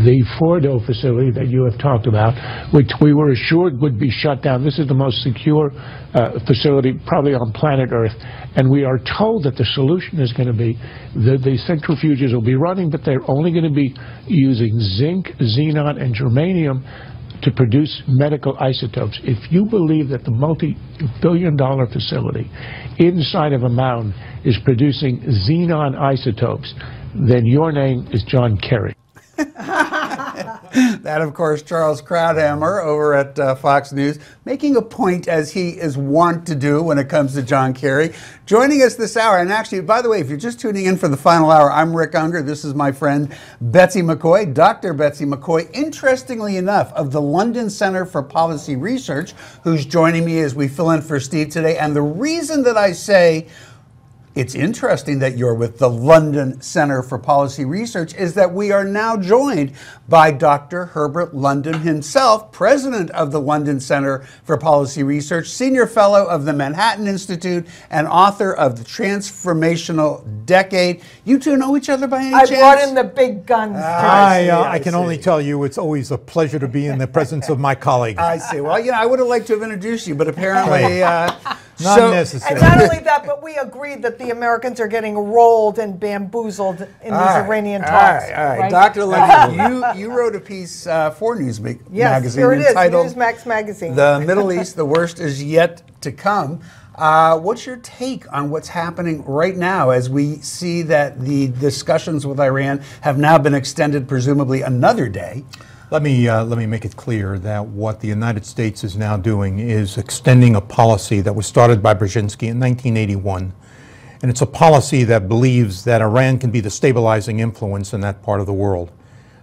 The Fordo facility that you have talked about, which we were assured would be shut down. This is the most secure facility probably on planet Earth. And we are told that the solution is going to be the centrifuges will be running, but they're only going to be using zinc, xenon, and germanium to produce medical isotopes. If you believe that the multi-billion-dollar facility inside of a mountain is producing xenon isotopes, then your name is John Kerry. That, of course, Charles Krauthammer over at Fox News, making a point, as he is wont to do when it comes to John Kerry, joining us this hour. And actually, by the way, if you're just tuning in for the final hour, I'm Rick Unger. This is my friend Betsy McCoy, Dr. Betsy McCoy, interestingly enough, of the London Center for Policy Research, who's joining me as we fill in for Steve today. And the reason that I say it's interesting that you're with the London Center for Policy Research is that we are now joined by Dr. Herbert London himself, president of the London Center for Policy Research, senior fellow of the Manhattan Institute, and author of the Transformational Decade. You two know each other by any chance? I brought in the big guns. I can only tell you it's always a pleasure to be in the presence of my colleague. I see. Well, you know, I would have liked to have introduced you, but apparently not necessary. And not only that, but we agreed that the Americans are getting rolled and bamboozled in these Iranian talks. All right. Dr. London, you wrote a piece for Newsmax magazine here it is, entitled Newsmax magazine. "The Middle East, the Worst is Yet to Come." What's your take on what's happening right now as we see that the discussions with Iran have now been extended presumably another day? Let me make it clear that what the United States is now doing is extending a policy that was started by Brzezinski in 1981. And it's a policy that believes that Iran can be the stabilizing influence in that part of the world.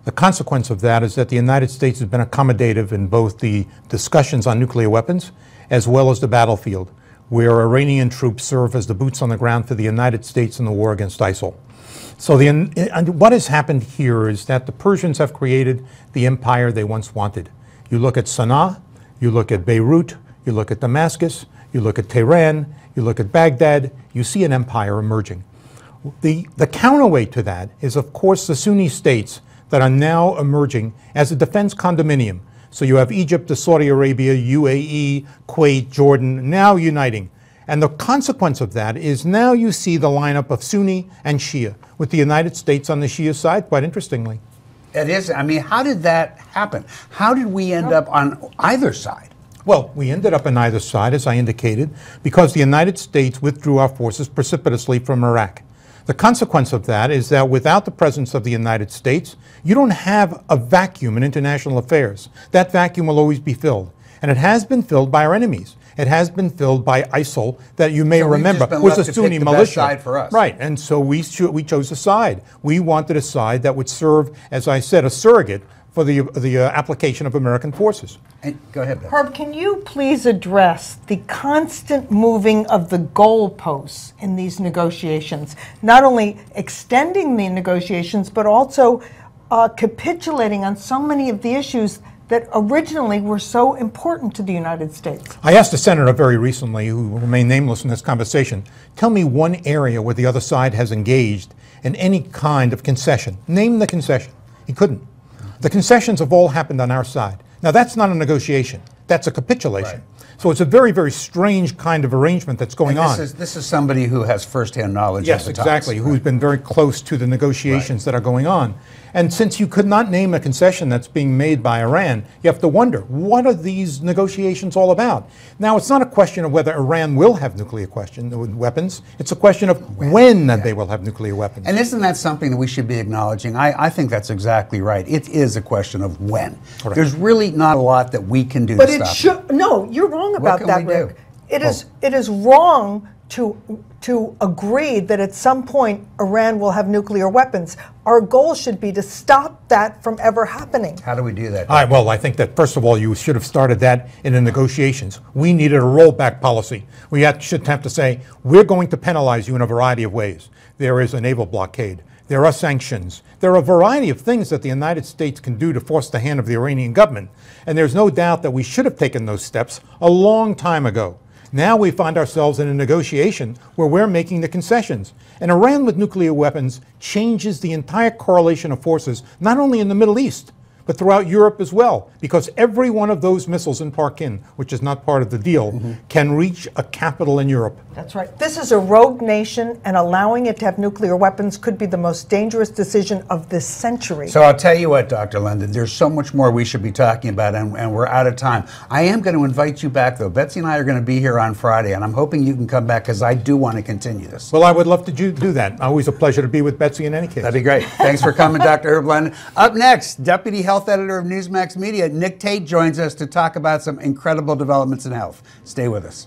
The consequence of that is that the United States has been accommodative in both the discussions on nuclear weapons as well as the battlefield, where Iranian troops serve as the boots on the ground for the United States in the war against ISIL. So what has happened here is that the Persians have created the empire they once wanted. You look at Sana'a, you look at Beirut, you look at Damascus, you look at Tehran, you look at Baghdad, you see an empire emerging. The counterweight to that is, of course, the Sunni states that are now emerging as a defense condominium. So you have Egypt, Saudi Arabia, UAE, Kuwait, Jordan, now uniting. And the consequence of that is now you see the lineup of Sunni and Shia, with the United States on the Shia side, quite interestingly. It is. I mean, how did that happen? How did we end up on either side? Well, we ended up on either side, as I indicated, because the United States withdrew our forces precipitously from Iraq. The consequence of that is that without the presence of the United States, you don't have a vacuum in international affairs. That vacuum will always be filled. And it has been filled by our enemies. It has been filled by ISIL, that you may remember was a Sunni militia. Side for us. Right, and so we chose a side. We wanted a side that would serve, as I said, a surrogate for the application of American forces. And go ahead, Beth. Herb, can you please address the constant moving of the goalposts in these negotiations? Not only extending the negotiations, but also capitulating on so many of the issues that originally were so important to the United States. I asked a senator very recently, who will remain nameless in this conversation, tell me one area where the other side has engaged in any kind of concession. Name the concession. He couldn't. The concessions have all happened on our side. Now, that's not a negotiation. That's a capitulation. Right. So it's a very, very strange kind of arrangement that's going on. This is somebody who has firsthand knowledge of the talks. Yes, exactly, who's been very close to the negotiations that are going on. And since you could not name a concession that's being made by Iran, you have to wonder, what are these negotiations all about? Now, it's not a question of whether Iran will have nuclear weapons. It's a question of when they will have nuclear weapons. And isn't that something that we should be acknowledging? I think that's exactly right. It is a question of when. Correct. There's really not a lot that we can do to stop it. No, you're wrong about that, Rick. It is wrong to agree that at some point Iran will have nuclear weapons. Our goal should be to stop that from ever happening. How do we do that? All right, well, I think that first of all, you should have started that in the negotiations. We needed a rollback policy. We should have to say, we're going to penalize you in a variety of ways. There is a naval blockade. There are sanctions. There are a variety of things that the United States can do to force the hand of the Iranian government. And there's no doubt that we should have taken those steps a long time ago. Now we find ourselves in a negotiation where we're making the concessions. And Iran with nuclear weapons changes the entire correlation of forces, not only in the Middle East, but throughout Europe as well, because every one of those missiles in Parkin, which is not part of the deal, can reach a capital in Europe. That's right. This is a rogue nation, and allowing it to have nuclear weapons could be the most dangerous decision of this century. So I'll tell you what, Dr. London, there's so much more we should be talking about, and we're out of time. I am going to invite you back, though. Betsy and I are going to be here on Friday, and I'm hoping you can come back because I do want to continue this. Well, I would love to do that. Always a pleasure to be with Betsy in any case. That'd be great. Thanks for coming, Dr. Herbert London. Up next, Deputy Health Editor of Newsmax Media, Nick Tate, joins us to talk about some incredible developments in health. Stay with us.